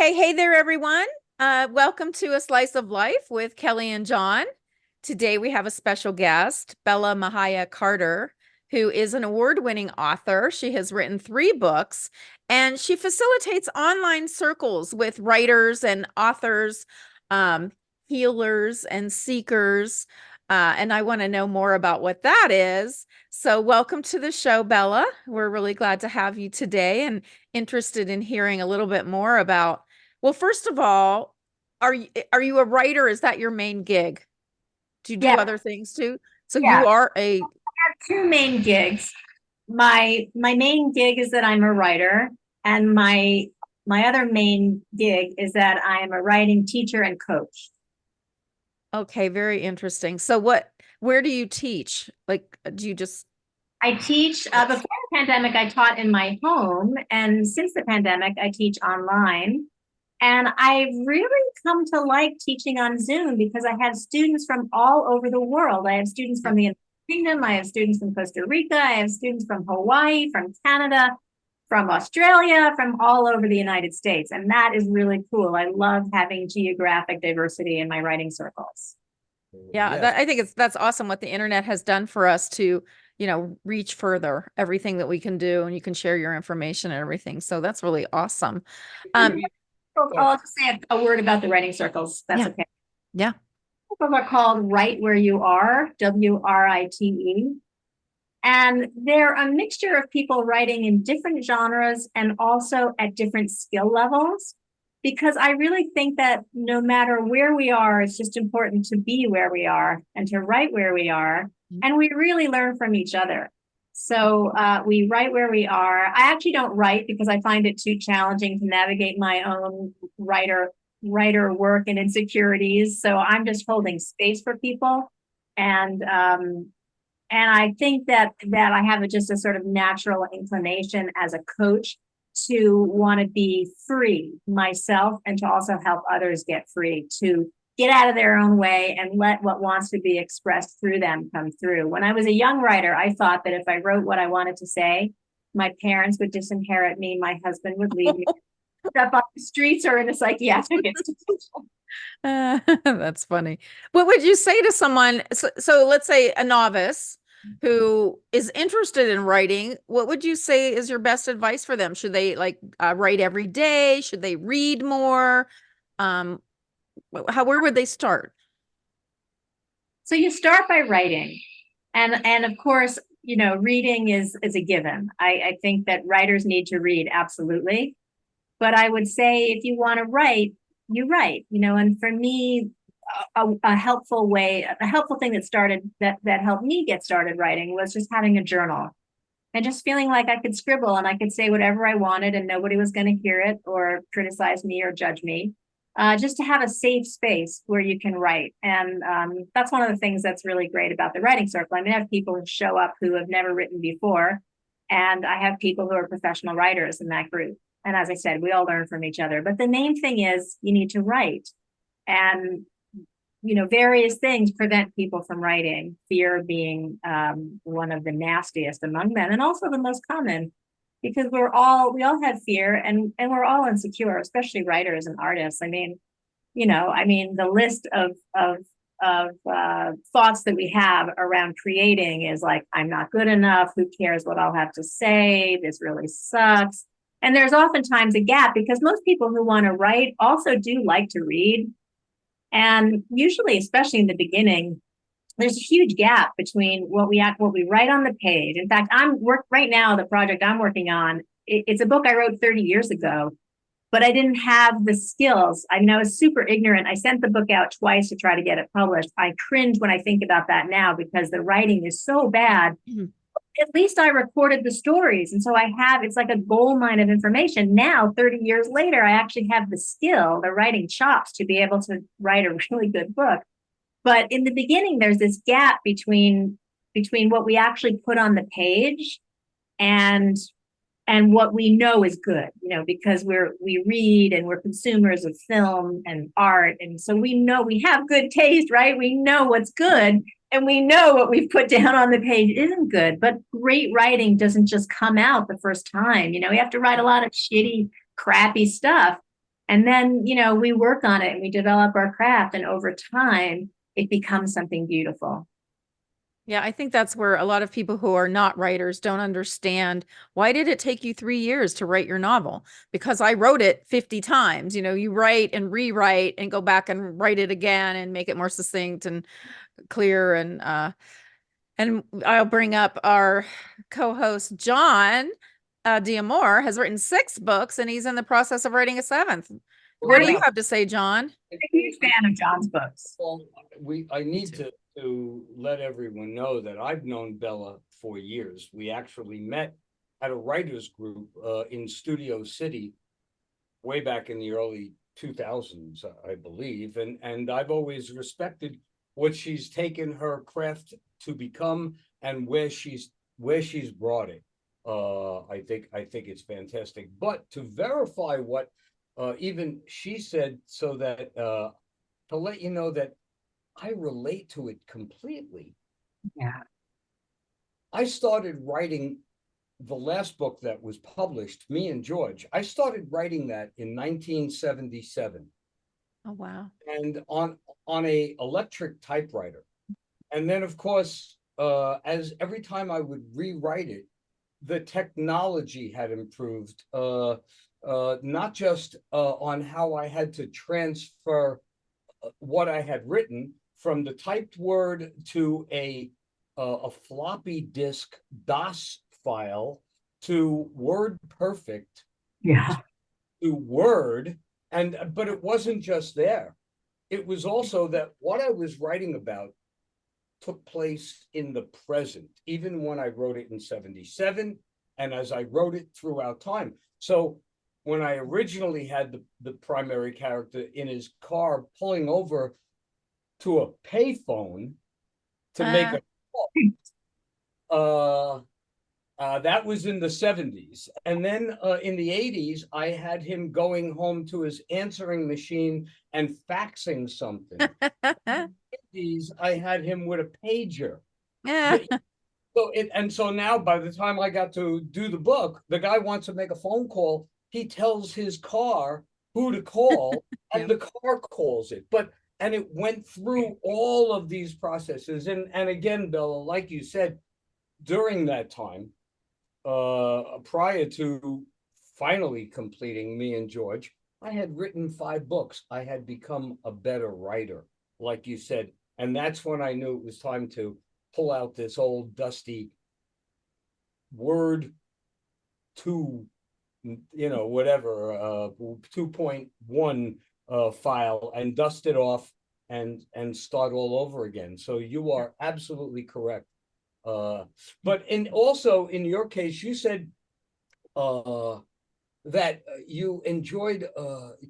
Hey there, everyone. Welcome to A Slice of Life with Kellie and Jon. Today we have a special guest, Bella Mahaya Carter, who is an award-winning author. She has written 3 books, and she facilitates online circles with writers and authors, um, healers and seekers. And I want to know more about what that is. So welcome to the show, Bella. We're really glad to have you today and interested in hearing a little bit more about, well, first of all, are you a writer? Is that your main gig? Do you do Yeah, other things too? So yeah. you are a, Two main gigs. My main gig is that I'm a writer, and my other main gig is that I am a writing teacher and coach. okay, very interesting. Where do you teach? Like, do you just, I teach before the pandemic, I taught in my home, and since the pandemic, I teach online. And I've really come to like teaching on Zoom because I have students from all over the world. I have students yeah. from the United Kingdom, I have students from Costa Rica, I have students from Hawaii, from Canada, from Australia, from all over the United States. And that is really cool. I love having geographic diversity in my writing circles. Yeah, Yes. I think that's awesome what the internet has done for us to, reach further everything that we can do, and you can share your information and everything. So that's really awesome. Um, I'll just say a word about the writing circles. That's yeah, okay. yeah. Circles are called Write Where You Are, WRITE. And they're a mixture of people writing in different genres and also at different skill levels. Because I really think that no matter where we are, it's just important to be where we are and to write where we are. And we really learn from each other. So we write where we are. I actually don't write because I find it too challenging to navigate my own writer work and insecurities. So I'm just holding space for people. And I think that I have just a sort of natural inclination as a coach to want to be free myself and to also help others get free, to get out of their own way and let what wants to be expressed through them come through. When I was a young writer, I thought that if I wrote what I wanted to say, my parents would disinherit me, my husband would leave me up on the streets or in a psychiatric institution. That's funny. What would you say to someone? So let's say a novice who is interested in writing. What would you say is your best advice for them? Should they write every day? Should they read more? Um, where would they start? So you start by writing. And of course, reading is a given. I think that writers need to read, absolutely. But I would say if you want to write, you write, and for me, a helpful thing that helped me get started writing was just having a journal and just feeling like I could scribble and I could say whatever I wanted and nobody was going to hear it or criticize me or judge me. Just to have a safe space where you can write. And that's one of the things that's really great about the writing circle. I mean, I have people who show up who have never written before, and I have people who are professional writers in that group. And as I said, we all learn from each other. But the main thing is you need to write. And various things prevent people from writing, fear being one of the nastiest among them, and also the most common, because we all have fear, and we're all insecure, especially writers and artists. I mean, the list of thoughts that we have around creating is like, I'm not good enough, who cares what I'll have to say, this really sucks. And there's oftentimes a gap because most people who want to write also do like to read, and usually, especially in the beginning, there's a huge gap between what we write on the page. In fact, I'm work right now. The project I'm working on, it's a book I wrote 30 years ago, but I didn't have the skills. I mean, I was super ignorant. I sent the book out twice to try to get it published. I cringe when I think about that now because the writing is so bad. Mhm. At least I recorded the stories. And so it's like a gold mine of information. Now, 30 years later, I actually have the skill, the writing chops to be able to write a really good book. But in the beginning, there's this gap between what we actually put on the page and what we know is good, because we read and we're consumers of film and art. And so we know we have good taste, right? We know what's good and we know what we've put down on the page isn't good. But great writing doesn't just come out the first time. We have to write a lot of shitty, crappy stuff. And then, we work on it and we develop our craft, and over time, it becomes something beautiful. Yeah, I think that's where a lot of people who are not writers don't understand, why did it take you 3 years to write your novel? Because I wrote it 50 times. You write and rewrite and go back and write it again and make it more succinct and clear. And I'll bring up our co-host Jon Diamore has written 6 books and he's in the process of writing a 7th. Well, What do Yeah. you have to say, Jon? I'm a huge fan of Jon's books. well, I need to let everyone know that I've known Bella for years. We actually met at a writers group in Studio City way back in the early 2000s, I believe. And I've always respected what she's taken her craft to become and where she's brought it. I think it's fantastic. But to verify what even she said, so that to let you know that I relate to it completely. Yeah. I started writing the last book that was published, Me and George. I started writing that in 1977, Oh, wow. and on a electric typewriter. And then, of course, as every time I would rewrite it, the technology had improved. Not just on how I had to transfer what I had written from the typed word to a floppy disk DOS file to Word Perfect Yeah. to Word, but it wasn't just there. It was also that what I was writing about took place in the present, even when I wrote it in 77, and as I wrote it throughout time. So when I originally had the primary character in his car pulling over to a payphone to make a call, that was in the 70s. And then in the 80s, I had him going home to his answering machine and faxing something. I had him with a pager. So now by the time I got to do the book, the guy wants to make a phone call. He tells his car who to call, and the car calls it. And it went through all of these processes. And again, Bella, like you said, during that time, prior to finally completing Me and George, I had written 5 books. I had become a better writer, like you said. And that's when I knew it was time to pull out this old dusty Word 2, whatever, 2.1 file, and dust it off and start all over again. So you are absolutely correct. But also in your case, you said that you enjoyed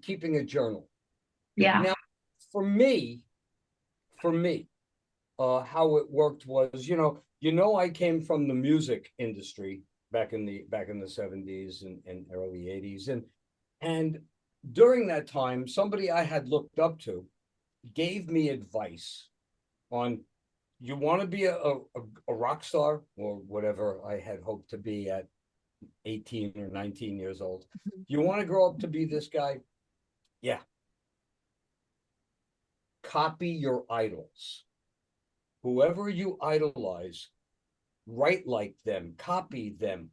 keeping a journal. Yeah. Now, for me, how it worked was, I came from the music industry back in the 70s and early 80s, and during that time, somebody I had looked up to gave me advice on, you want to be a rock star or whatever I had hoped to be at 18 or 19 years old. You want to grow up to be this guy? Yeah. Copy your idols. Whoever you idolize, write like them, copy them,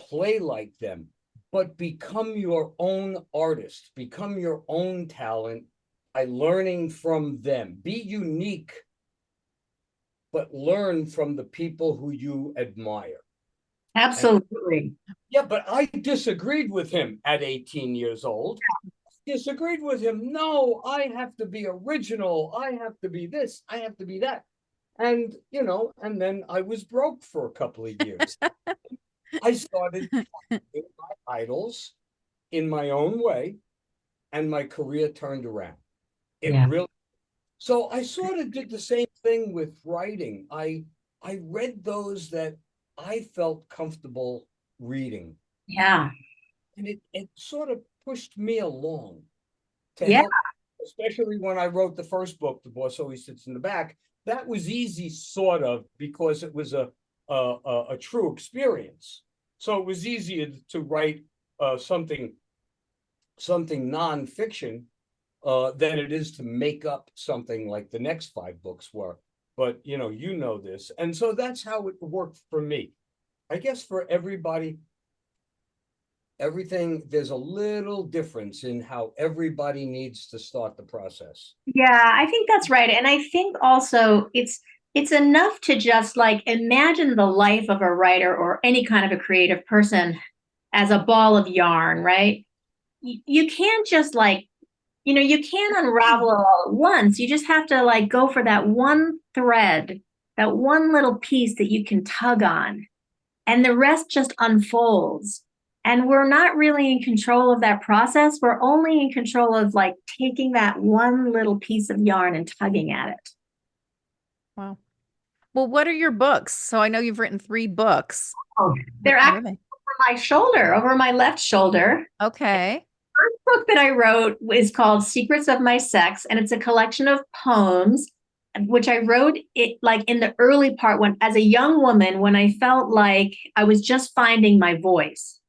play like them, but become your own artist, become your own talent by learning from them. Be unique, but learn from the people who you admire. Absolutely. Yeah, but I disagreed with him at 18 years old. Disagreed with him. No, I have to be original. I have to be this. I have to be that. And, and then I was broke for a couple of years. I started my idols in my own way, and my career turned around. It really. So I sort of did the same thing with writing. I read those that I felt comfortable reading. Yeah. And it sort of pushed me along to Yeah. help, especially when I wrote the first book, The Boss Always Sits in the Back. That was easy, sort of, because it was a true experience. So it was easier to write something something nonfiction than it is to make up something like the next 5 books were. But you know this, and so that's how it worked for me. I guess for everybody, everything, there's a little difference in how everybody needs to start the process. Yeah, I think that's right. And I think also it's enough to just like imagine the life of a writer or any kind of a creative person as a ball of yarn, right? You can't just like, you can't unravel it all at once. You just have to like go for that one thread, that one little piece that you can tug on, and the rest just unfolds. And we're not really in control of that process. We're only in control of like taking that one little piece of yarn and tugging at it. Wow. Well, what are your books? So I know you've written 3 books. Oh, they're What are actually they? over my shoulder, over my left shoulder. Okay. First book that I wrote is called Secrets of My Sex, and it's a collection of poems, which I wrote it like in the early part when, as a young woman, when I felt like I was just finding my voice.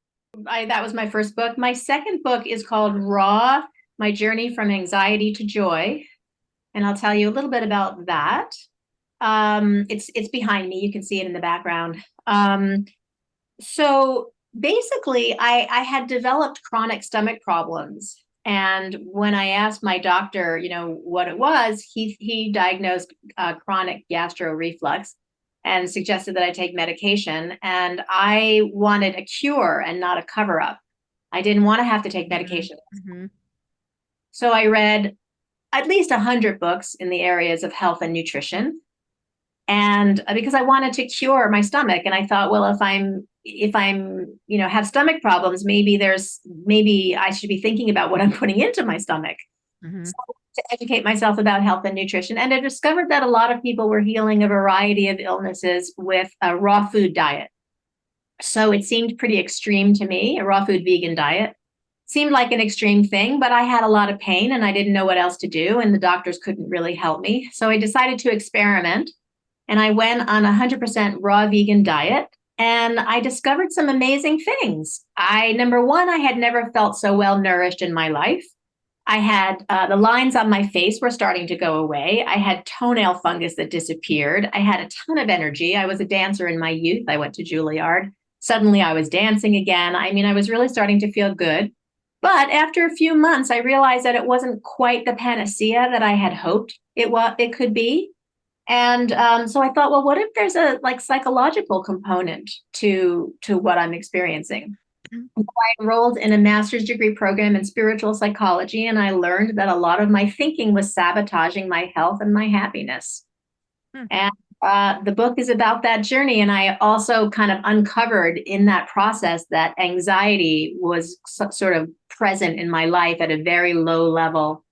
That was my first book. My second book is called Raw, My Journey from Anxiety to Joy. And I'll tell you a little bit about that. It's behind me. You can see it in the background. So basically, I had developed chronic stomach problems. And when I asked my doctor, what it was, he diagnosed chronic gastro reflux and suggested that I take medication. And I wanted a cure and not a cover up. I didn't want to have to take medication. Mm-hmm. So I read at least 100 books in the areas of health and nutrition. And because I wanted to cure my stomach, and I thought, well, if I'm have stomach problems, maybe I should be thinking about what I'm putting into my stomach. Mm-hmm. So to educate myself about health and nutrition. And I discovered that a lot of people were healing a variety of illnesses with a raw food diet. So it seemed pretty extreme to me. A raw food vegan diet seemed like an extreme thing, but I had a lot of pain and I didn't know what else to do. And the doctors couldn't really help me. So I decided to experiment. And I went on a 100% raw vegan diet, and I discovered some amazing things. Number one, I had never felt so well nourished in my life. I had the lines on my face were starting to go away. I had toenail fungus that disappeared. I had a ton of energy. I was a dancer in my youth. I went to Juilliard. Suddenly I was dancing again. I mean, I was really starting to feel good. But after a few months, I realized that it wasn't quite the panacea that I had hoped it could be. And so I thought, well, what if there's a like psychological component to what I'm experiencing? So I enrolled in a master's degree program in spiritual psychology, and I learned that a lot of my thinking was sabotaging my health and my happiness. Hmm. And the book is about that journey. And I also kind of uncovered in that process that anxiety was sort of present in my life at a very low level.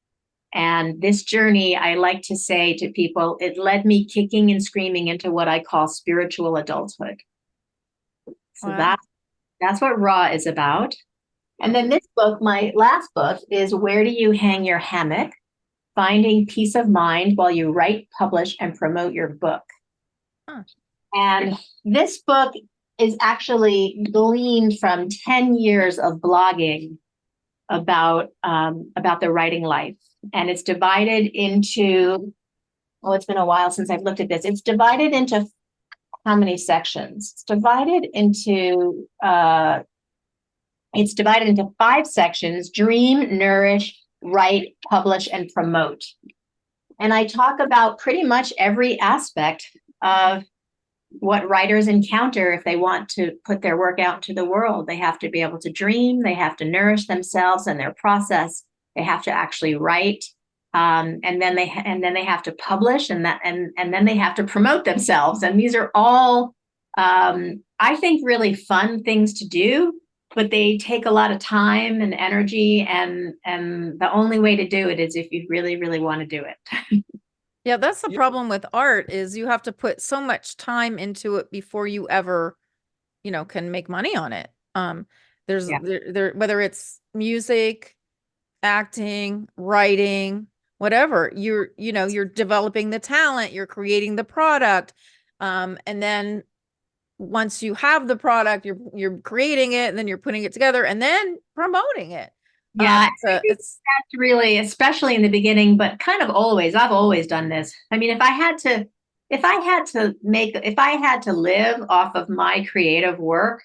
And this journey, I like to say to people, it led me kicking and screaming into what I call spiritual adulthood. So Wow. that's what Raw is about. And then this book, my last book, is Where Do You Hang Your Hammock? Finding Peace of Mind While You Write, Publish, and Promote Your Book. Huh. And this book is actually gleaned from 10 years of blogging about the writing life. And it's divided into, it's been a while since I've looked at this. It's divided into how many sections? It's divided into 5 sections: dream, nourish, write, publish, and promote. And I talk about pretty much every aspect of what writers encounter if they want to put their work out into the world. They have to be able to dream, they have to nourish themselves and their process, they have to actually write, and then they have to publish, and then they have to promote themselves. And these are all I think really fun things to do, but they take a lot of time and energy, and the only way to do it is if you really, really want to do it. Yeah, that's the Yeah. problem with art is you have to put so much time into it before you ever, can make money on it. There's Yeah. there whether it's music, acting, writing, whatever, you're developing the talent, you're creating the product. And then once you have the product, you're creating it, and then you're putting it together and then promoting it. Yeah, It's that's really, especially in the beginning, but kind of always, I've always done this. I mean, if I had to live off of my creative work,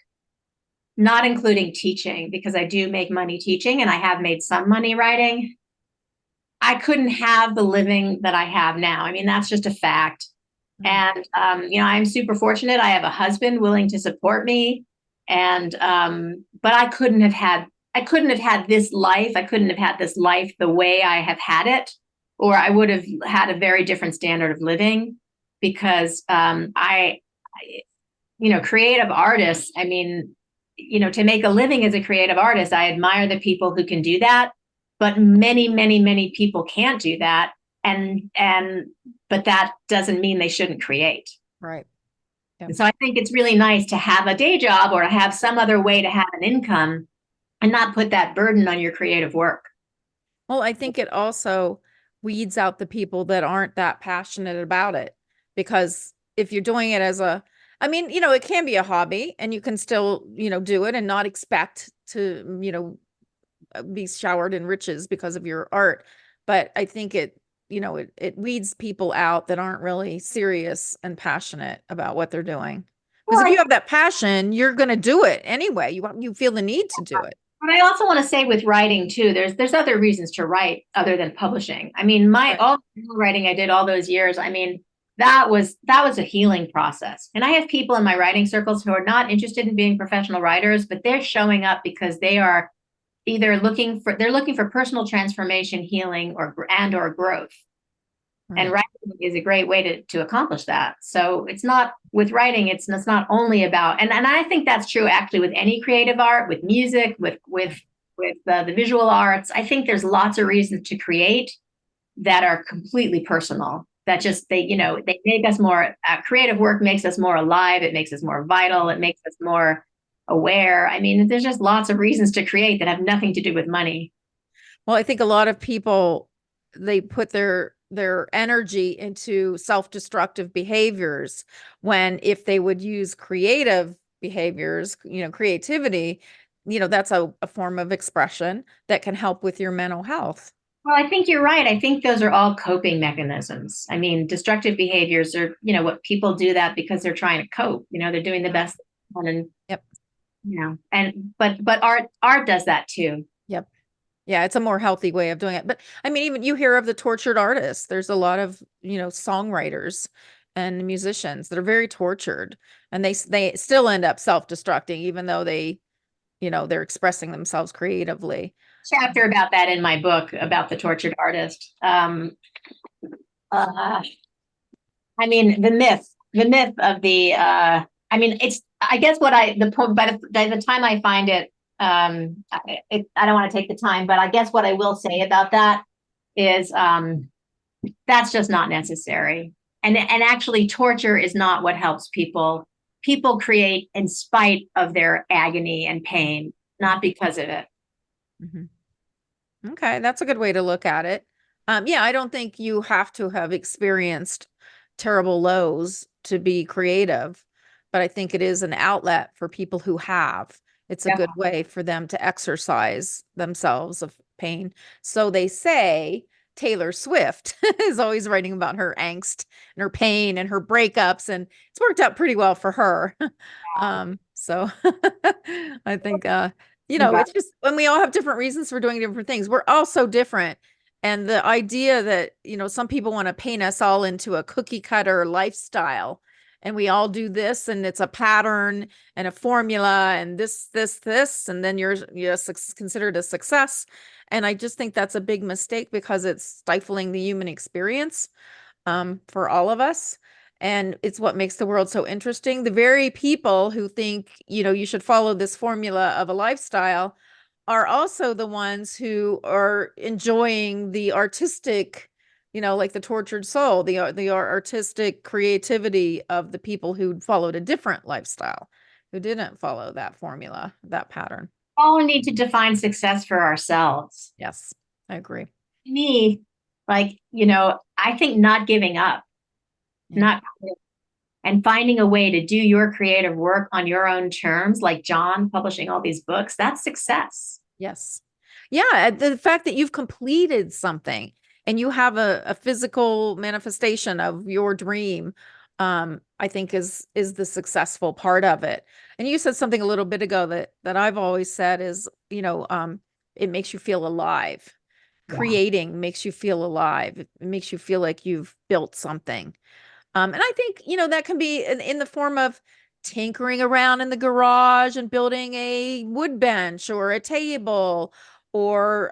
not including teaching, because I do make money teaching and I have made some money writing, I couldn't have the living that I have now. I mean, that's just a fact. And I'm super fortunate. I have a husband willing to support me. And but I couldn't have had this life. I couldn't have had this life the way I have had it, or I would have had a very different standard of living because creative artists, I mean, to make a living as a creative artist, I admire the people who can do that, but many, many, many people can't do that. But that doesn't mean they shouldn't create. right. Yeah. And so I think it's really nice to have a day job or to have some other way to have an income and not put that burden on your creative work. Well, I think it also weeds out the people that aren't that passionate about it, because if you're doing it I mean, it can be a hobby and you can still, do it and not expect to, be showered in riches because of your art. But I think it weeds people out that aren't really serious and passionate about what they're doing. Because Well, if you have that passion, you're going to do it anyway. You feel the need to do it. But I also want to say with writing too, there's other reasons to write other than publishing. I mean, all the writing I did all those years, I mean, that was a healing process. And I have people in my writing circles who are not interested in being professional writers, but they're showing up because they are either looking for personal transformation, healing, or growth. And Right. writing is a great way to accomplish that. So it's not with writing, it's not only about, and I think that's true actually with any creative art, with music, with the visual arts. I think there's lots of reasons to create that are completely personal. That just they make us more creative work makes us more alive. It makes us more vital. It makes us more aware. I mean, there's just lots of reasons to create that have nothing to do with money. Well, I think a lot of people, they put their energy into self-destructive behaviors, when if they would use creative behaviors, creativity, that's a form of expression that can help with your mental health. Well, I think you're right. I think those are all coping mechanisms. I mean, destructive behaviors are, what people do that because they're trying to cope. They're doing the best they can, and Yep. But art does that too. Yep. Yeah, it's a more healthy way of doing it. But I mean, even you hear of the tortured artists. There's a lot of, songwriters and musicians that are very tortured, and they still end up self-destructing, even though they're expressing themselves creatively. Chapter about that in my book about the tortured artist. I mean, the myth of the. I mean, it's. I guess what the point by the time I find it, I don't want to take the time, but I guess what I will say about that is that's just not necessary. And actually, torture is not what helps people. People create in spite of their agony and pain, not because of it. Mm-hmm. Okay, that's a good way to look at it. Yeah, I don't think you have to have experienced terrible lows to be creative, but I think it is an outlet for people who have. It's a Yeah. good way for them to exercise themselves of pain. So they say Taylor Swift is always writing about her angst and her pain and her breakups, and it's worked out pretty well for her. So I think it's just when we all have different reasons for doing different things. We're all so different. And the idea that, some people want to paint us all into a cookie cutter lifestyle, and we all do this, and it's a pattern and a formula, and this, and then you're considered a success. And I just think that's a big mistake, because it's stifling the human experience for all of us. And it's what makes the world so interesting. The very people who think, you should follow this formula of a lifestyle are also the ones who are enjoying the artistic, like the tortured soul, the artistic creativity of the people who followed a different lifestyle, who didn't follow that formula, that pattern. All need to define success for ourselves. Yes, I agree. Me, like, I think not giving up, not and finding a way to do your creative work on your own terms, like Jon publishing all these books, that's success. Yes. Yeah, the fact that you've completed something and you have a physical manifestation of your dream, I think is the successful part of it. And you said something a little bit ago that I've always said is, it makes you feel alive. Yeah. Creating makes you feel alive. It makes you feel like you've built something. And I think, that can be in the form of tinkering around in the garage and building a wood bench or a table, or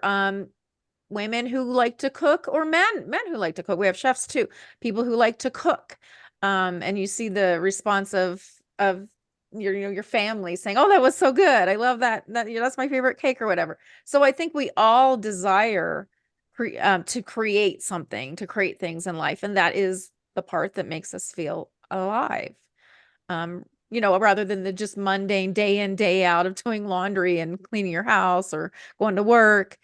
women who like to cook, or men who like to cook. We have chefs too, people who like to cook. And you see the response of your family saying, "Oh, that was so good. I love that. That's my favorite cake," or whatever. So I think we all desire to create something, to create things in life, and that is the part that makes us feel alive. Rather than the just mundane day in, day out of doing laundry and cleaning your house or going to work.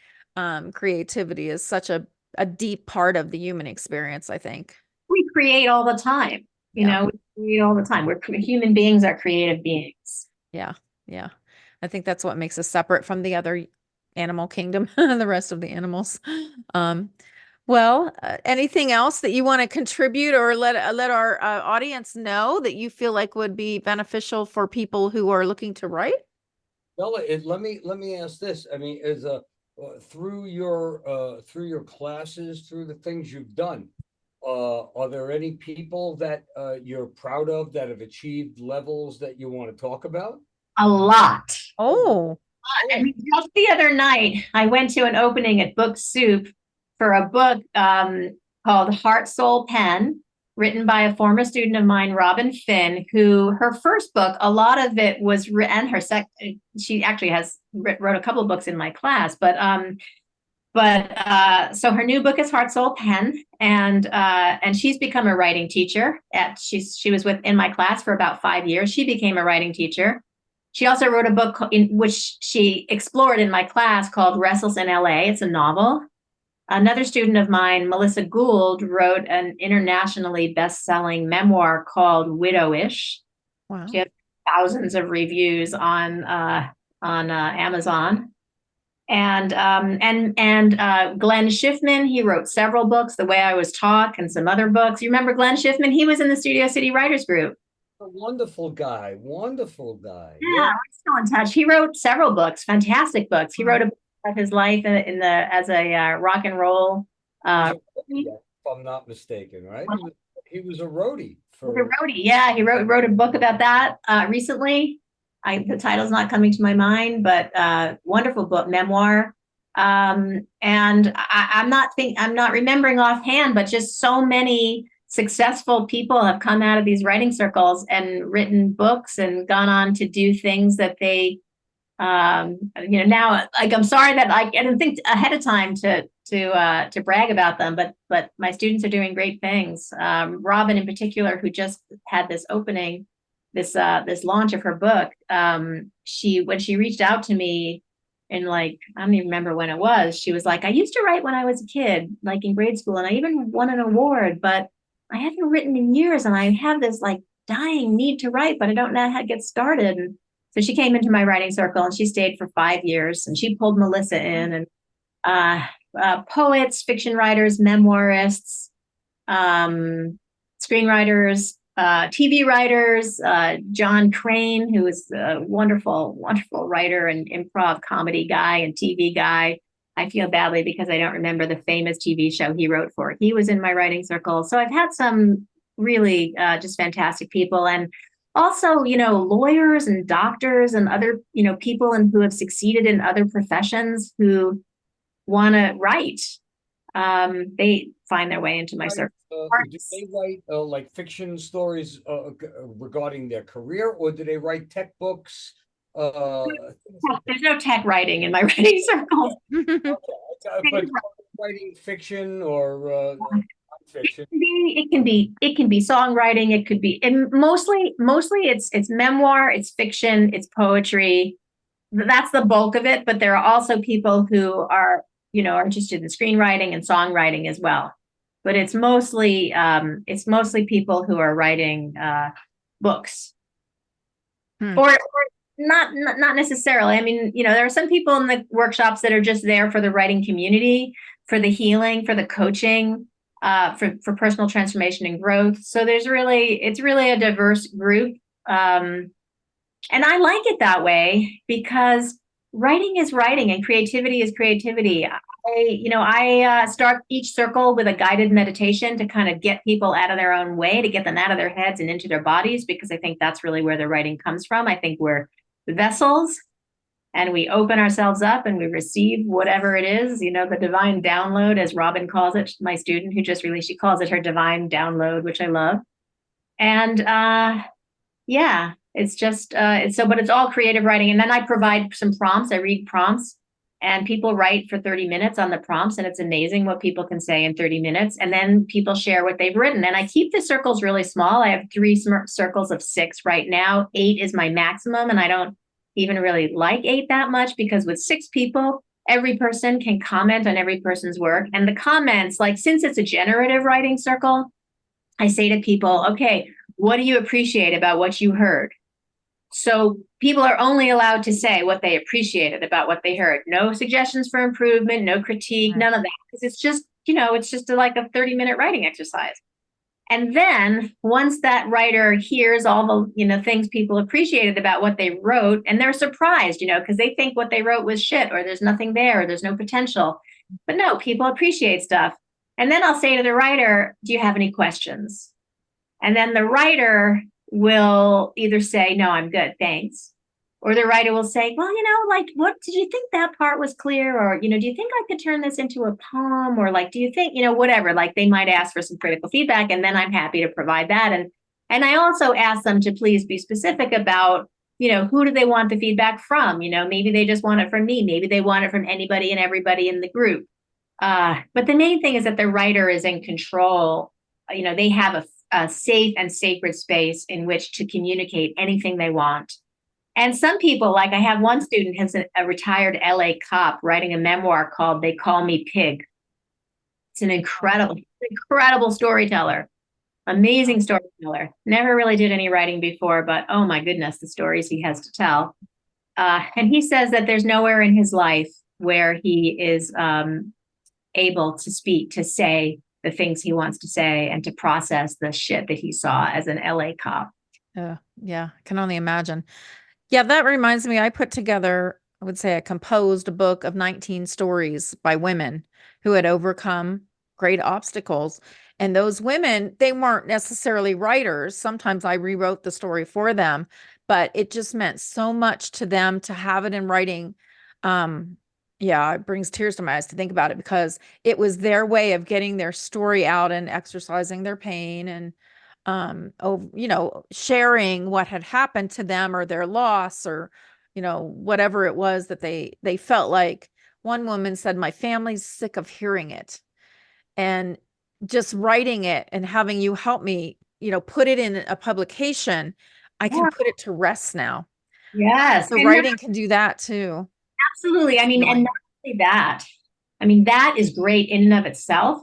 Creativity is such a deep part of the human experience, I think. We create all the time. Yeah. We create all the time. Human beings are creative beings. Yeah. Yeah. I think that's what makes us separate from the other animal kingdom, the rest of the animals. Um, anything else that you want to contribute or let our audience know that you feel like would be beneficial for people who are looking to write? Bella, let me ask this. I mean, through your classes, through the things you've done, are there any people that you're proud of that have achieved levels that you want to talk about? A lot. Oh, I mean, just the other night, I went to an opening at Book Soup for a book called Heart, Soul, Pen, written by a former student of mine, Robin Finn, who her first book, a lot of it was and she actually wrote a couple of books in my class, so her new book is Heart, Soul, Pen, and she's become a writing teacher. She was in my class for about 5 years. She became a writing teacher. She also wrote a book in which she explored in my class called Restless in LA. It's a novel. Another student of mine, Melissa Gould, wrote an internationally best-selling memoir called Widowish. wow. She has thousands of reviews on Amazon. And Glenn Schiffman, he wrote several books, The Way I Was Taught, and some other books. You remember Glenn Schiffman? He was in the Studio City Writers Group. A wonderful guy, wonderful guy. Yeah, we're still in touch. He wrote several books, fantastic books. He wrote a book of his life as a rock and roll. If I'm not mistaken, right? He was a roadie A roadie. Yeah, he wrote a book about that recently. The title's not coming to my mind, but wonderful book, memoir. And I'm not remembering offhand, but just so many successful people have come out of these writing circles and written books and gone on to do things that they now, like, I'm sorry that I didn't think ahead of time to brag about them, but my students are doing great things. Robin in particular, who just had this opening, this launch of her book, when she reached out to me in, like, I don't even remember when it was, she was like, "I used to write when I was a kid, like in grade school, and I even won an award, but I haven't written in years, and I have this like dying need to write, but I don't know how to get started." And so she came into my writing circle and she stayed for 5 years, and she pulled Melissa in, and poets, fiction writers, memoirists, screenwriters, TV writers, John Crane, who is a wonderful, wonderful writer and improv comedy guy and TV guy. I feel badly because I don't remember the famous TV show he wrote for. He was in my writing circle. So I've had some really just fantastic people. And also, lawyers and doctors and other, people who have succeeded in other professions who want to write. They find their way into my circle. Do they write like fiction stories regarding their career, or do they write tech books? There's no tech writing in my writing circle. But writing fiction or nonfiction. It can be songwriting. It could be, and mostly it's memoir, it's fiction, it's poetry. That's the bulk of it. But there are also people who are interested in screenwriting and songwriting as well. But it's mostly people who are writing books, or Not necessarily. I mean, there are some people in the workshops that are just there for the writing community, for the healing, for the coaching, for personal transformation and growth. So it's really a diverse group. And I like it that way because writing is writing and creativity is creativity. I start each circle with a guided meditation to kind of get people out of their own way, to get them out of their heads and into their bodies, because I think that's really where the writing comes from. I think we're vessels and we open ourselves up and we receive whatever it is, the divine download, as Robin calls it, my student who just released, she calls it her divine download, which I love. And yeah, it's just but it's all creative writing. And then I provide some prompts. I read prompts and people write for 30 minutes on the prompts, and it's amazing what people can say in 30 minutes. And then people share what they've written. And I keep the circles really small. I have 3 circles of 6 right now. 8 is my maximum, and I don't even really like 8 that much, because with 6 people, every person can comment on every person's work. And the comments, like, since it's a generative writing circle, I say to people, okay, what do you appreciate about what you heard? So people are only allowed to say what they appreciated about what they heard. No suggestions for improvement, no critique, none of that. Because it's just, it's just like a 30-minute writing exercise. And then once that writer hears all the, things people appreciated about what they wrote, and they're surprised, because they think what they wrote was shit, or there's nothing there, or there's no potential. But no, people appreciate stuff. And then I'll say to the writer, do you have any questions? And then the writer will either say, no, I'm good, thanks. Or the writer will say, well, what did you think that part was clear? Or, do you think I could turn this into a poem? Or do you think, whatever, they might ask for some critical feedback, and then I'm happy to provide that. And I also ask them to please be specific about, who do they want the feedback from? Maybe they just want it from me. Maybe they want it from anybody and everybody in the group. But the main thing is that the writer is in control. They have a safe and sacred space in which to communicate anything they want. And some people, like I have one student who's a retired LA cop writing a memoir called They Call Me Pig. It's an incredible storyteller, amazing storyteller. Never really did any writing before, but oh my goodness, the stories he has to tell. And he says that there's nowhere in his life where he is able to speak, to say the things he wants to say, and to process the shit that he saw as an LA cop. Yeah, I can only imagine. Yeah, that reminds me, I put together, I would say I composed a book of 19 stories by women who had overcome great obstacles. And those women, they weren't necessarily writers. Sometimes I rewrote the story for them, but it just meant so much to them to have it in writing. Yeah, it brings tears to my eyes to think about it, because it was their way of getting their story out and exercising their pain, and sharing what had happened to them, or their loss, or whatever it was that they felt like. One woman said, my family's sick of hearing it, and just writing it and having you help me put it in a publication, I can put it to rest now. Yes, so writing can do that too. Absolutely. I mean, and not only that, that is great in and of itself.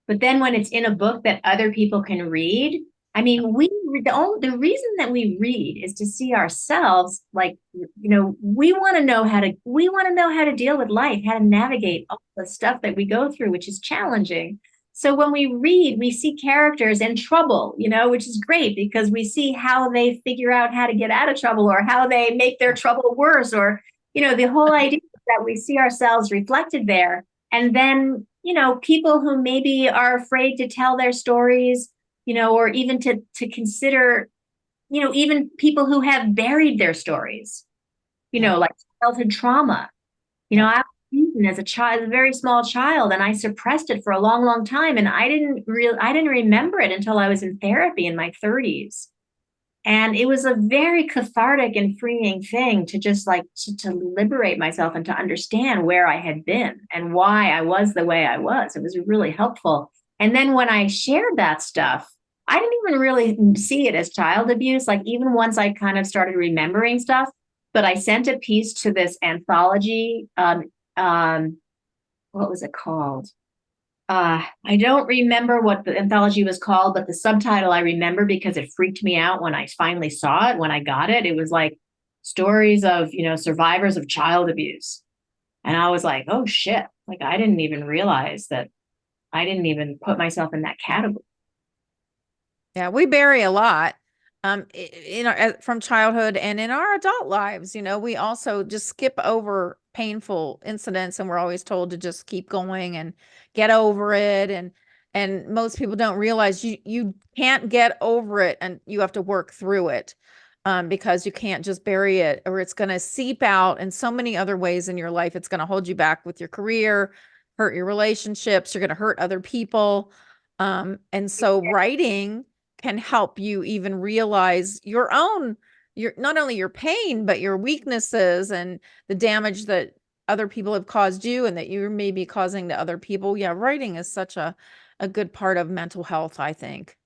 But then when it's in a book that other people can read, the reason that we read is to see ourselves, we want to know how to deal with life, how to navigate all the stuff that we go through, which is challenging. So when we read, we see characters in trouble, which is great, because we see how they figure out how to get out of trouble, or how they make their trouble worse, or, the whole idea that we see ourselves reflected there. And then, people who maybe are afraid to tell their stories, or even to consider, even people who have buried their stories, like childhood trauma. I was beaten as a child, a very small child, and I suppressed it for a long, long time. And I didn't remember it until I was in therapy in my 30s. And it was a very cathartic and freeing thing to just to liberate myself and to understand where I had been and why I was the way I was. It was really helpful. And then when I shared that stuff, I didn't even really see it as child abuse. Even once I kind of started remembering stuff, but I sent a piece to this anthology. What was it called? I don't remember what the anthology was called, but the subtitle I remember because it freaked me out when I finally saw it, when I got it. It was stories of, survivors of child abuse. And I was like, oh shit, like I didn't even realize that I didn't even put myself in that category. Yeah, we bury a lot from childhood and in our adult lives. We also just skip over painful incidents and we're always told to just keep going and get over it. And most people don't realize you can't get over it and you have to work through it. Because you can't just bury it or it's going to seep out in so many other ways in your life. It's going to hold you back with your career, hurt your relationships, you're going to hurt other people. And so writing can help you even realize your not only your pain, but your weaknesses and the damage that other people have caused you and that you may be causing to other people. Yeah, writing is such a good part of mental health, I think.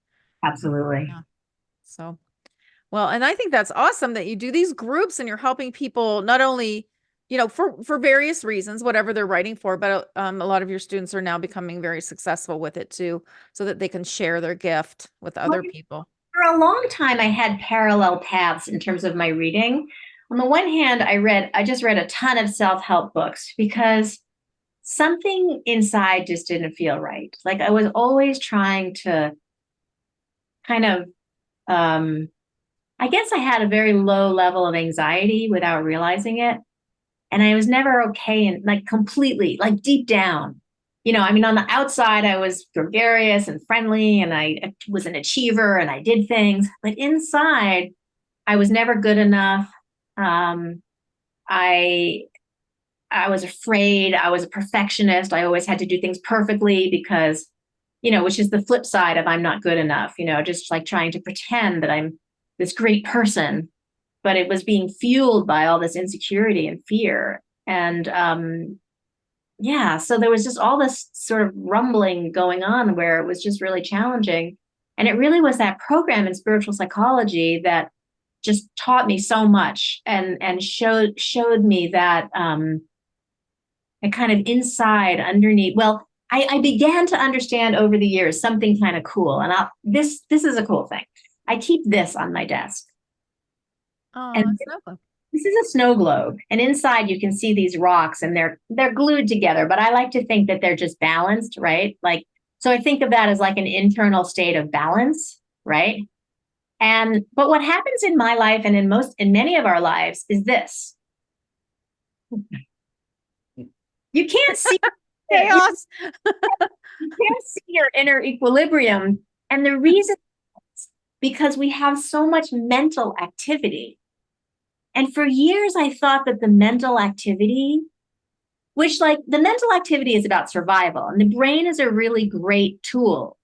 Absolutely. Yeah. So, well, and I think that's awesome that you do these groups and you're helping people not only, for various reasons, whatever they're writing for, but a lot of your students are now becoming very successful with it too, so that they can share their gift with Well, other people. for a long time, I had parallel paths in terms of my reading. On the one hand, I just read a ton of self-help books because something inside just didn't feel right. Like I was always trying to kind of, I guess I had a very low level of anxiety without realizing it. And I was never okay and like completely, like deep down. I mean, on the outside, I was gregarious and friendly and I was an achiever and I did things. But inside, I was never good enough. Um, I I was afraid. I was a perfectionist. I always had to do things perfectly because, which is the flip side of I'm not good enough, just like trying to pretend that I'm this great person, but it was being fueled by all this insecurity and fear. And yeah, so there was just all this sort of rumbling going on where it was just really challenging. And it really was that program in spiritual psychology that just taught me so much and showed me that and kind of inside underneath. Well, I began to understand over the years something kind of cool. And this is a cool thing. I keep this on my desk. Oh, And that's lovely. this is a snow globe. And inside you can see these rocks and they're glued together, but I like to think that they're just balanced, right? Like so I think of that as like an internal state of balance, right? And but what happens in my life and in many of our lives is this. You can't see Chaos. you can't see your inner equilibrium. And the reason is because we have so much mental activity. And for years, I thought that the mental activity, which like the mental activity is about survival, and the brain is a really great tool.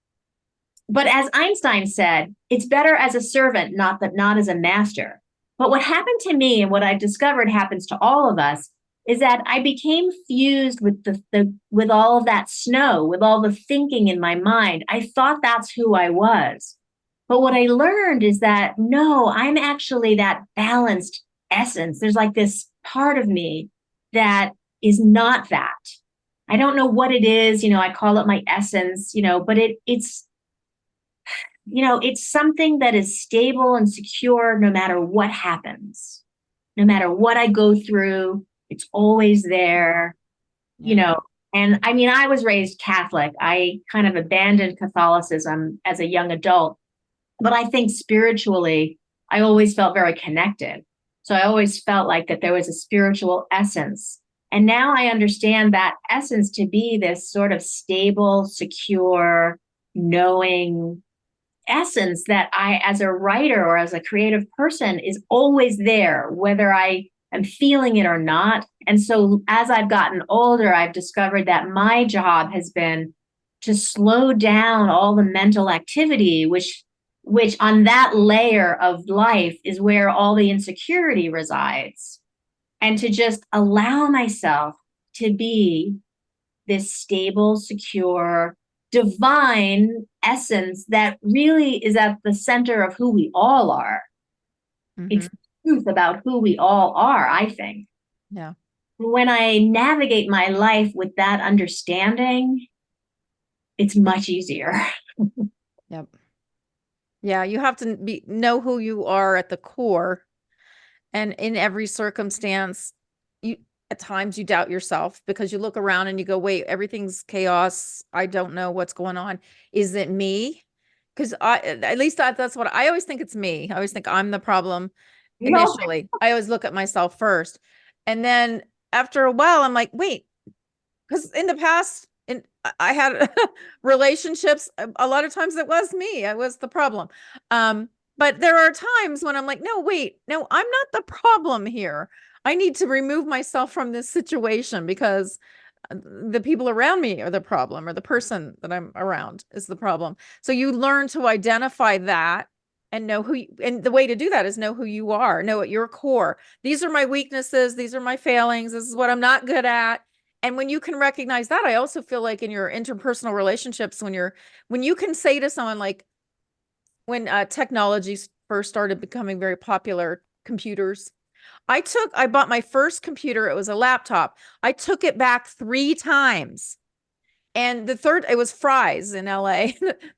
But as Einstein said, it's better as a servant, not as a master. But what happened to me and what I've discovered happens to all of us is that I became fused with with all of that snow, with all the thinking in my mind. I thought that's who I was. But what I learned is that no, I'm actually that balanced essence. There's like this part of me that is not that. I don't know what it is, I call it my essence, but it's something that is stable and secure no matter what happens, no matter what I go through. It's always there, you Yeah. know. And I mean, I was raised Catholic. I kind of abandoned Catholicism as a young adult, but I think spiritually, I always felt very connected. So I always felt like that there was a spiritual essence. And now I understand that essence to be this sort of stable, secure, knowing essence that I, as a writer or as a creative person, is always there, whether I am feeling it or not. And so as I've gotten older, I've discovered that my job has been to slow down all the mental activity, which on that layer of life is where all the insecurity resides, and to just allow myself to be this stable, secure, divine essence that really is at the center of who we all are. Mm-hmm. It's the truth about who we all are, I think. Yeah. When I navigate my life with that understanding, it's much easier. Yep. Yeah, you have to know who you are at the core And in every circumstance, you at times you doubt yourself because you look around and you go, wait, everything's chaos. I don't know what's going on. Is it me? Because at least that's what I always think, it's me. I always think I'm the problem No, initially. I always look at myself first. And then after a while, I'm like, wait, because in the past, I had relationships. A lot of times it was me. I was the problem. But there are times when I'm like, no, wait, no, I'm not the problem here. I need to remove myself from this situation because the people around me are the problem, or the person that I'm around is the problem. So you learn to identify that and know who and the way to do that is know who you are, know at your core. These are my weaknesses. These are my failings. This is what I'm not good at. And when you can recognize that, I also feel like in your interpersonal relationships, when you can say to someone, like when technology first started becoming very popular, computers, I bought my first computer. It was a laptop. I took it back 3 times. And it was Fry's in LA.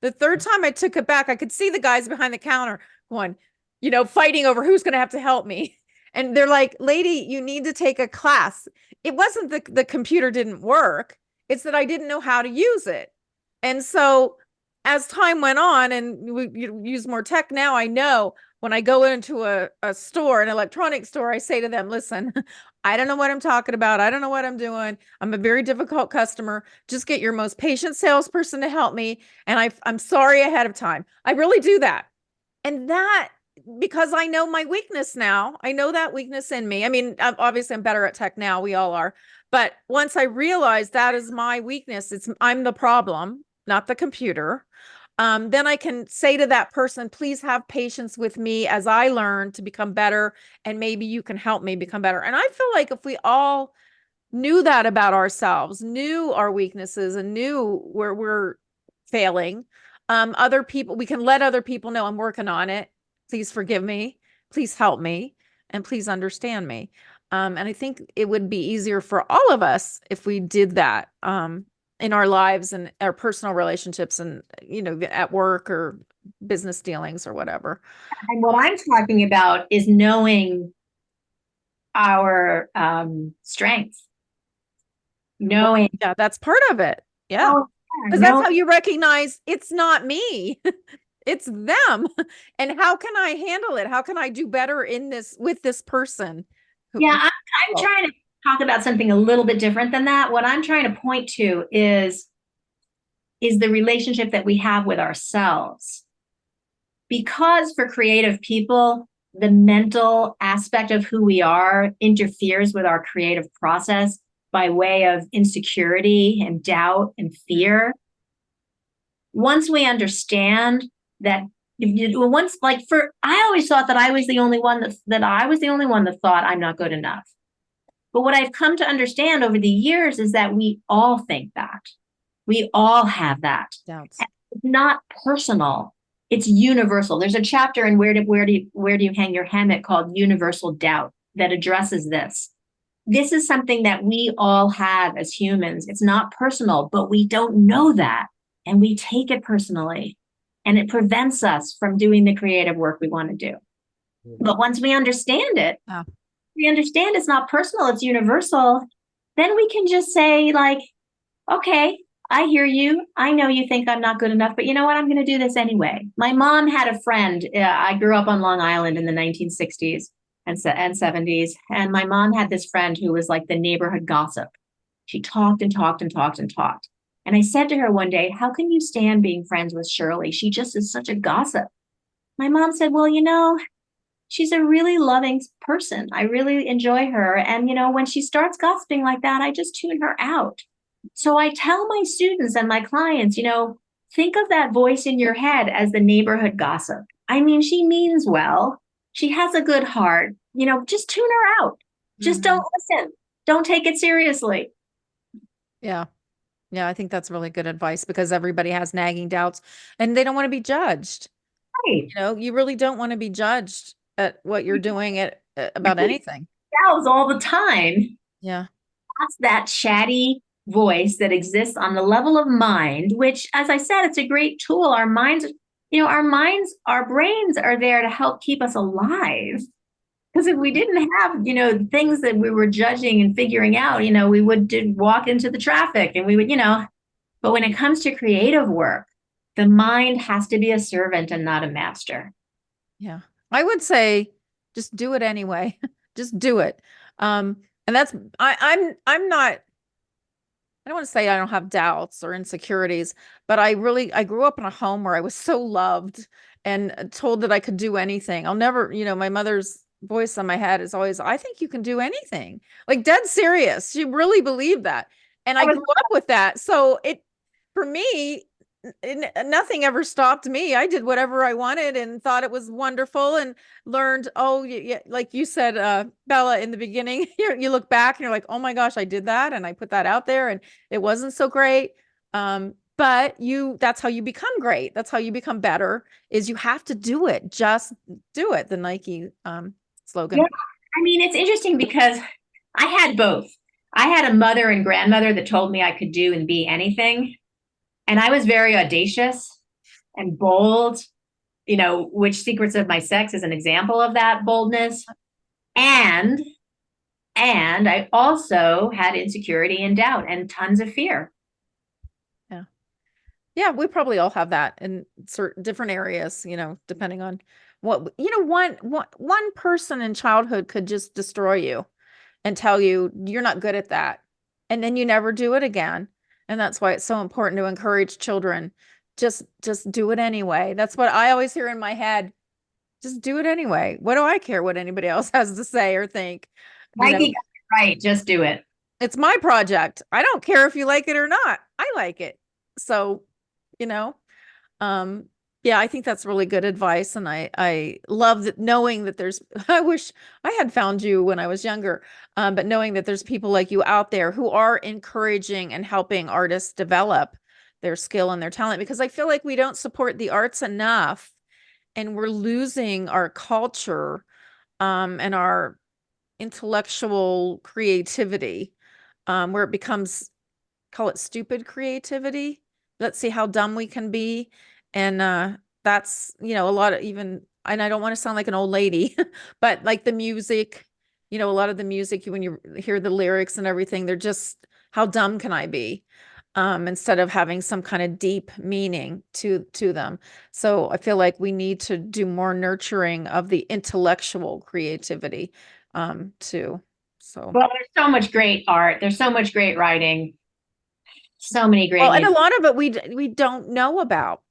The third time I took it back, I could see the guys behind the counter going, fighting over who's going to have to help me. And they're like, lady, you need to take a class. It wasn't the computer didn't work. It's that I didn't know how to use it. And so as time went on and we use more tech now, I know when I go into a store, an electronics store, I say to them, listen, I don't know what I'm talking about. I don't know what I'm doing. I'm a very difficult customer. Just get your most patient salesperson to help me. And I'm sorry ahead of time. I really do that. And that, because I know my weakness now, I know that weakness in me. I mean, obviously I'm better at tech now. We all are. But once I realized that is my weakness, I'm the problem, not the computer. Then I can say to that person, please have patience with me as I learn to become better. And maybe you can help me become better. And I feel like if we all knew that about ourselves, knew our weaknesses, and knew where we're failing, other people, we can let other people know, I'm working on it. Please forgive me. Please help me. And please understand me. And I think it would be easier for all of us if we did that. In our lives and our personal relationships and, at work or business dealings or whatever. and what I'm talking about is knowing our strengths, knowing, Yeah, that's part of it. Yeah. knowing, Because that's how you recognize it's not me. It's them. And how can I handle it? How can I do better with this person? yeah, I'm trying to talk about something a little bit different than that. What I'm trying to point to is the relationship that we have with ourselves. Because for creative people, the mental aspect of who we are interferes with our creative process by way of insecurity and doubt and fear. Once we understand that, I always thought that I was the only one that thought I'm not good enough. But what I've come to understand over the years is that we all think that. We all have that. Doubts. It's not personal. It's universal. There's a chapter in where do you hang your hammock called Universal Doubt that addresses this. This is something that we all have as humans. It's not personal, but we don't know that. And we take it personally. And it prevents us from doing the creative work we want to do. But once we understand it, we understand it's not personal, it's universal, then we can just say, like, okay, I hear you. I know you think I'm not good enough, but you know what? I'm going to do this anyway. My mom had a friend. I grew up on Long Island in the 1960s and 70s. And my mom had this friend who was like the neighborhood gossip. She talked and talked and talked and talked. And I said to her one day, how can you stand being friends with Shirley? She just is such a gossip. My mom said, well, she's a really loving person. I really enjoy her. And, when she starts gossiping like that, I just tune her out. So I tell my students and my clients, think of that voice in your head as the neighborhood gossip. I mean, she means well. She has a good heart. Just tune her out. Just don't listen. Don't take it seriously. Yeah. Yeah, I think that's really good advice because everybody has nagging doubts and they don't want to be judged. Right. You really don't want to be judged at what you're doing about anything. Doubts all the time. Yeah. That's that chatty voice that exists on the level of mind, which, as I said, it's a great tool. Our minds, our brains are there to help keep us alive. Because if we didn't have, things that we were judging and figuring out, we would walk into the traffic and we would, but when it comes to creative work, the mind has to be a servant and not a master. Yeah. I would say just do it anyway. Just do it. And that's I'm not, I don't want to say I don't have doubts or insecurities, but I grew up in a home where I was so loved and told that I could do anything. I'll never, my mother's voice on my head is always, I think you can do anything. Like dead serious. She really believed that. And I grew up with that. So for me, nothing ever stopped me. I did whatever I wanted and thought it was wonderful and learned, oh, yeah, like you said, Bella, in the beginning, you look back and you're like, oh my gosh, I did that and I put that out there and it wasn't so great. But that's how you become great. That's how you become better, is you have to do it. Just do it. The Nike slogan. Yeah. I mean, it's interesting because I had both. I had a mother and grandmother that told me I could do and be anything. And I was very audacious and bold, which Secrets of My Sex is an example of that boldness. And I also had insecurity and doubt and tons of fear. Yeah. Yeah, we probably all have that in certain different areas, depending on what, one person in childhood could just destroy you and tell you you're not good at that. And then you never do it again. And that's why it's so important to encourage children. Just do it anyway. That's what I always hear in my head. Just do it anyway. What do I care what anybody else has to say or think? Nike, right. Just do it. It's my project. I don't care if you like it or not. I like it. So, yeah, I think that's really good advice. And I love that, knowing that I wish I had found you when I was younger, but knowing that there's people like you out there who are encouraging and helping artists develop their skill and their talent, because I feel like we don't support the arts enough and we're losing our culture, and our intellectual creativity, where it becomes, call it stupid creativity. Let's see how dumb we can be. And that's, a lot of, even, and I don't want to sound like an old lady, but like the music, a lot of the music, when you hear the lyrics and everything, they're just, how dumb can I be? Instead of having some kind of deep meaning to them. So I feel like we need to do more nurturing of the intellectual creativity, too. So, well, there's so much great art. There's so much great writing. So many great. Well, and a lot of it we don't know about.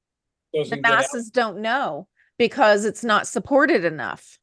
The Doesn't get out. masses don't know because it's not supported enough.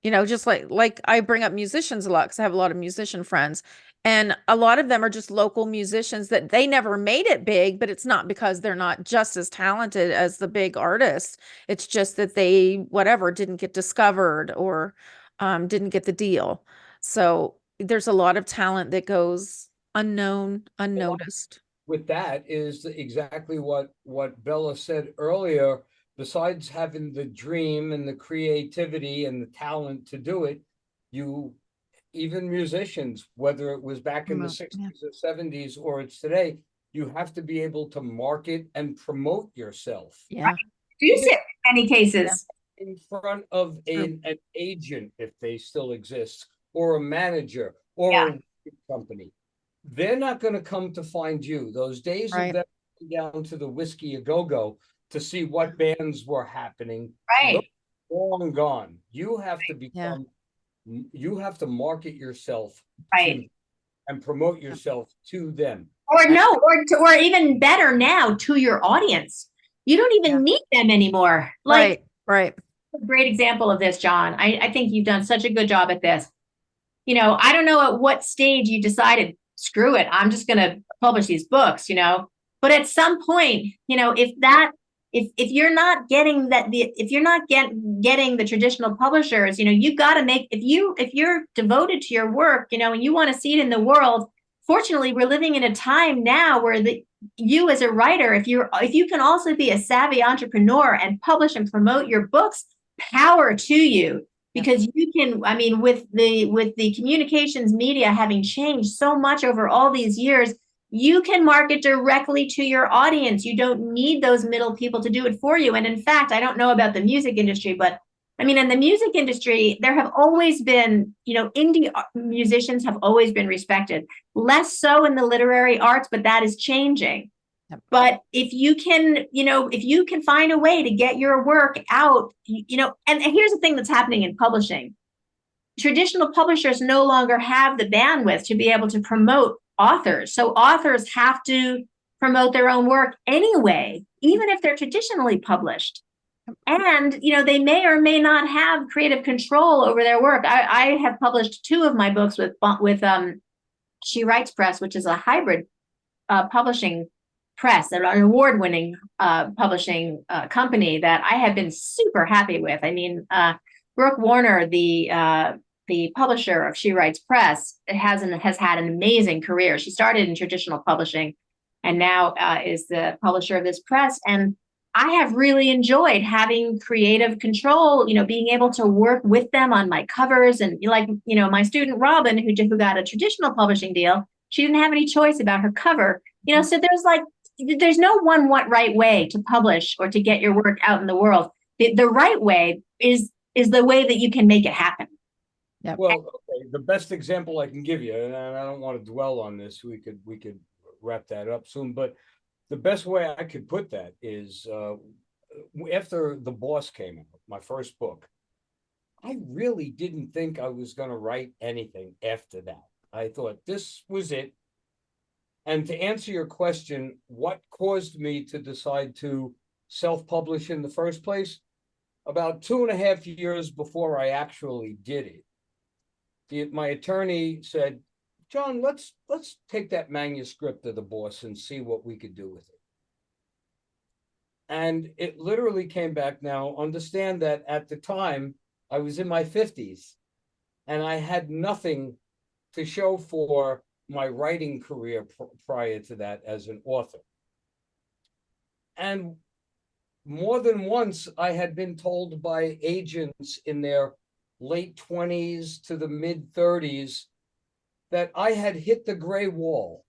Just like I bring up musicians a lot because I have a lot of musician friends, and a lot of them are just local musicians that they never made it big, but it's not because they're not just as talented as the big artists. It's just that they, whatever, didn't get discovered or didn't get the deal. So there's a lot of talent that goes unknown, unnoticed. With that is exactly what Bella said earlier. Besides having the dream and the creativity and the talent to do it, even musicians, whether it was back in the 60s or 70s or it's today, you have to be able to market and promote yourself. Yeah. Do you see in many cases in front of an agent, if they still exist, or a manager or a company. They're not going to come to find you. Those days of them down to the Whiskey A Go-Go to see what bands were happening, long gone. You have to become, you have to market yourself and promote yourself to them. Or even better now, to your audience. You don't even need them anymore. Right. A great example of this, Jon. I think you've done such a good job at this. I don't know at what stage you decided, screw it, I'm just going to publish these books, but at some point, if you're not getting getting the traditional publishers, you got to make, if you're devoted to your work, and you want to see it in the world. Fortunately, we're living in a time now where you as a writer, if you can also be a savvy entrepreneur and publish and promote your books, power to you. Because you can, with the communications media having changed so much over all these years, you can market directly to your audience. You don't need those middle people to do it for you. And in fact, I don't know about the music industry, but I mean, in the music industry, there have always been, indie musicians have always been respected, less so in the literary arts, but that is changing. Yep. But if you can, if you can find a way to get your work out, and here's the thing that's happening in publishing. Traditional publishers no longer have the bandwidth to be able to promote authors. So authors have to promote their own work anyway, even if they're traditionally published. And, they may or may not have creative control over their work. I have published 2 of my books with She Writes Press, which is a hybrid publishing press, an award-winning publishing company that I have been super happy with. I mean, Brooke Warner, the publisher of She Writes Press, has had an amazing career. She started in traditional publishing and now is the publisher of this press. And I have really enjoyed having creative control, being able to work with them on my covers. And my student Robin, who got a traditional publishing deal, she didn't have any choice about her cover. So there's no one right way to publish or to get your work out in the world. The right way is the way that you can make it happen. Yep. Well, okay, the best example I can give you, and I don't want to dwell on this, we could wrap that up soon, but the best way I could put that is after The Boss came out, my first book, I really didn't think I was going to write anything after that. I thought this was it. And to answer your question, what caused me to decide to self-publish in the first place? About 2.5 years before I actually did it, my attorney said, John, let's take that manuscript of The Boss and see what we could do with it. And it literally came back. Now, understand that at the time, I was in my 50s and I had nothing to show for my writing career prior to that as an author. And more than once, I had been told by agents in their late 20s to the mid 30s that I had hit the gray wall.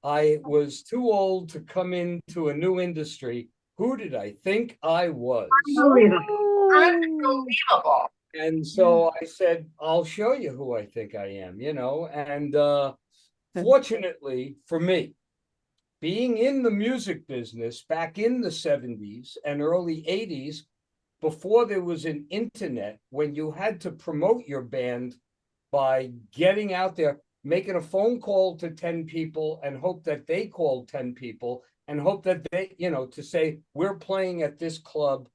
I was too old to come into a new industry. Who did I think I was? Unbelievable. Unbelievable. And so I said, I'll show you who I think I am, and fortunately for me, being in the music business back in the 70s and early 80s, before there was an internet, when you had to promote your band by getting out there, making a phone call to 10 people and hope that they called 10 people and hope that they, to say, we're playing at this club.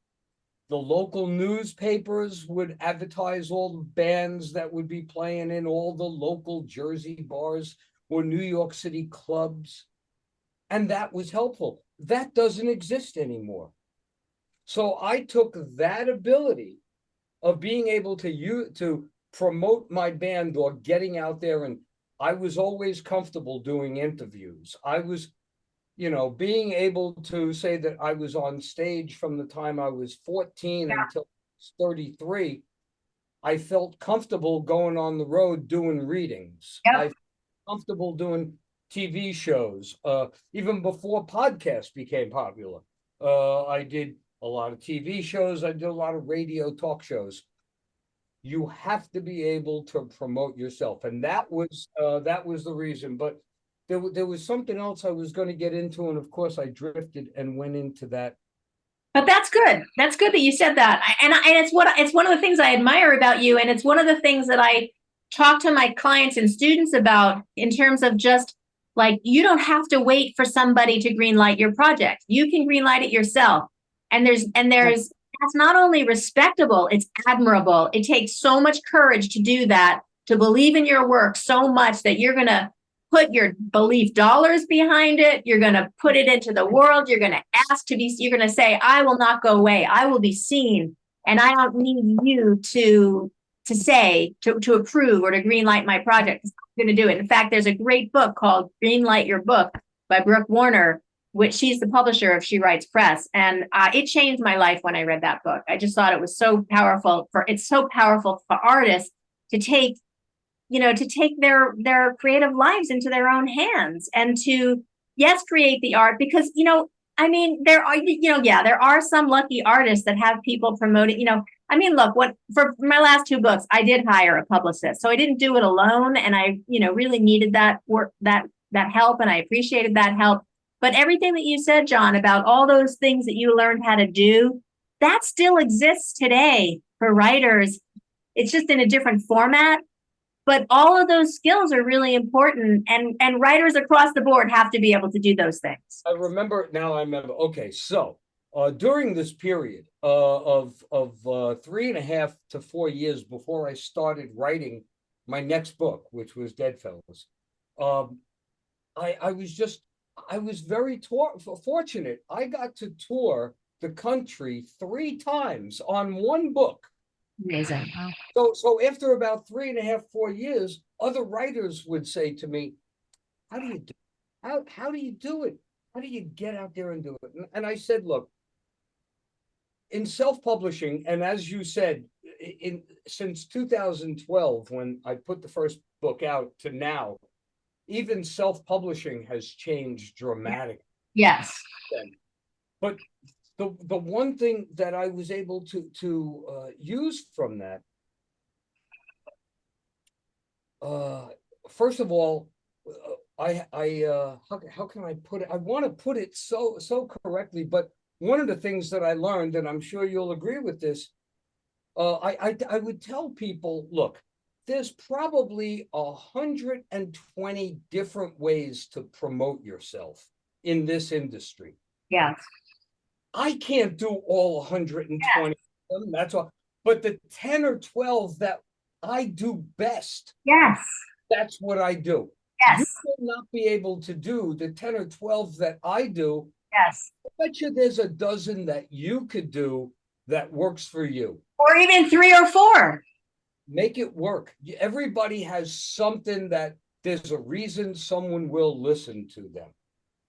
The local newspapers would advertise all the bands that would be playing in all the local Jersey bars or New York City clubs. And that was helpful. That doesn't exist anymore. So I took that ability of being able to promote my band or getting out there, and I was always comfortable doing interviews. I was, being able to say that I was on stage from the time I was 14 until I was 33. I felt comfortable going on the road doing readings. I felt comfortable doing TV shows. Even before podcasts became popular, I did a lot of TV shows. I did a lot of radio talk shows. You have to be able to promote yourself, and that was the reason. But there was something else I was going to get into, and of course I drifted and went into that. But that's good. That's good that you said that, and it's one of the things I admire about you, and it's one of the things that I talk to my clients and students about in terms of just like, you don't have to wait for somebody to greenlight your project. You can greenlight it yourself. And there's that's not only respectable, it's admirable. It takes so much courage to do that, to believe in your work so much that you're going to put your belief dollars behind it. You're going to put it into the world. You're going to you're going to say, I will not go away. I will be seen. And I don't need you to approve or to greenlight my project. I'm going to do it. In fact, there's a great book called Greenlight Your Book by Brooke Warner, which she's the publisher of She Writes Press. And it changed my life when I read that book. I just thought it was so powerful. It's so powerful for artists to take their creative lives into their own hands and to, yes, create the art, because, there are some lucky artists that have people promoting, I mean, look, what for my last two books, I did hire a publicist. So I didn't do it alone. And I, really needed that work, that help. And I appreciated that help. But everything that you said, Jon, about all those things that you learned how to do, that still exists today for writers. It's just in a different format. But all of those skills are really important. And writers across the board have to be able to do those things. I remember. Okay, so during this period of 3.5 to 4 years before I started writing my next book, which was Deadfellas, I was very fortunate. I got to tour the country 3 times on one book. Amazing. So after about 3.5, 4 years, other writers would say to me, how do you do it? How do you do it? How do you get out there and do it? And I said, look, in self-publishing, and as you said, since 2012, when I put the first book out to now, even self-publishing has changed dramatically. Yes. But the one thing that I was able to use from that, first of all, how can I put it? I want to put it so correctly, but one of the things that I learned, and I'm sure you'll agree with this, I would tell people, look, there's probably 120 different ways to promote yourself in this industry. Yes. I can't do all 120 of them, that's all. But the 10 or 12 that I do best, yes, that's what I do. Yes. You will not be able to do the 10 or 12 that I do. Yes. I bet you there's a dozen that you could do that works for you. Or even 3 or 4. Make it work. Everybody has something that there's a reason someone will listen to them.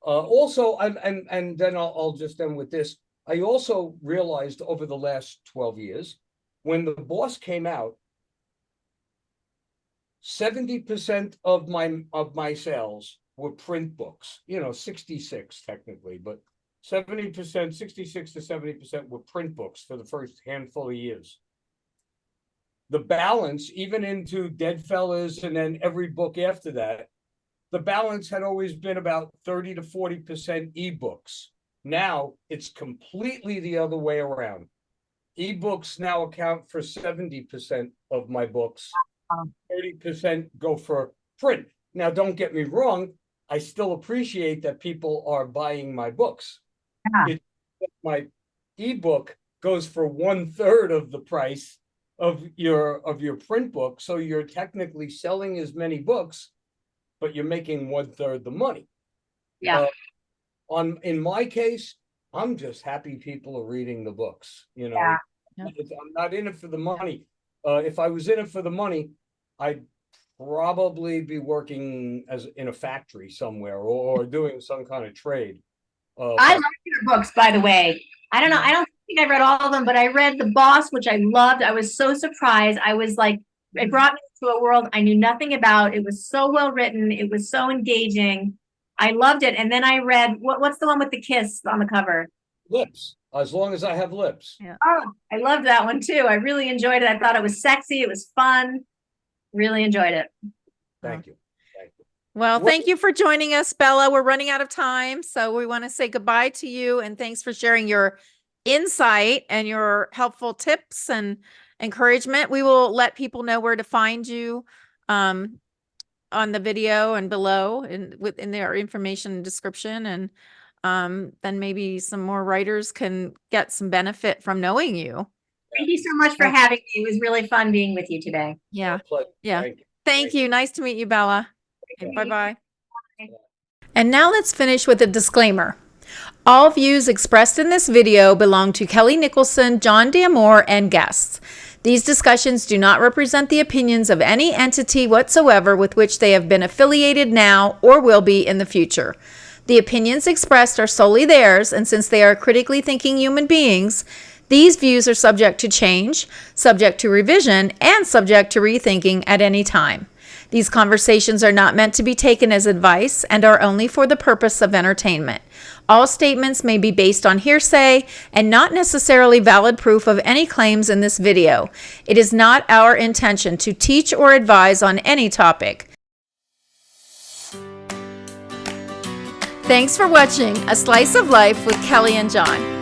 Also, and then I'll just end with this. I also realized over the last 12 years, when The Boss came out, 70% of my sales were print books. 66 technically, but 70%, 66 to 70% were print books for the first handful of years. The balance, even into Deadfellas and then every book after that, the balance had always been about 30 to 40% ebooks. Now it's completely the other way around. Ebooks now account for 70% of my books. 30% go for print. Now, don't get me wrong. I still appreciate that people are buying my books. Yeah. My ebook goes for 1/3 of the price of your print book. So you're technically selling as many books, but you're making 1/3 the money. Yeah. In my case, I'm just happy people are reading the books. Yeah. I'm not in it for the money. If I was in it for the money, I'd probably be working in a factory somewhere or doing some kind of trade. I love your books, by the way. I don't know. I don't think I read all of them, but I read The Boss, which I loved. I was so surprised. I was like, it brought me to a world I knew nothing about. It was so well written. It was so engaging. I loved it. And then I read, what's the one with the kiss on the cover? Lips. As long as I have lips. Yeah. Oh, I loved that one too. I really enjoyed it. I thought it was sexy. It was fun. Really enjoyed it. Thank you. Well, thank you for joining us, Bella. We're running out of time, so we want to say goodbye to you and thanks for sharing your insight and your helpful tips and encouragement. We will let people know where to find you on the video and below in their information description, and then maybe some more writers can get some benefit from knowing you. Thank you so much for having me. It was really fun being with you today. Yeah. Yeah. Thank you. Nice to meet you, Bella. Okay. Bye-bye. And now let's finish with a disclaimer. All views expressed in this video belong to Kellie Nicholson, Jon D'Amore, and guests. These discussions do not represent the opinions of any entity whatsoever with which they have been affiliated now or will be in the future. The opinions expressed are solely theirs, and since they are critically thinking human beings, these views are subject to change, subject to revision, and subject to rethinking at any time. These conversations are not meant to be taken as advice and are only for the purpose of entertainment. All statements may be based on hearsay and not necessarily valid proof of any claims in this video. It is not our intention to teach or advise on any topic. Thanks for watching A Slice of Life with Kellie and Jon.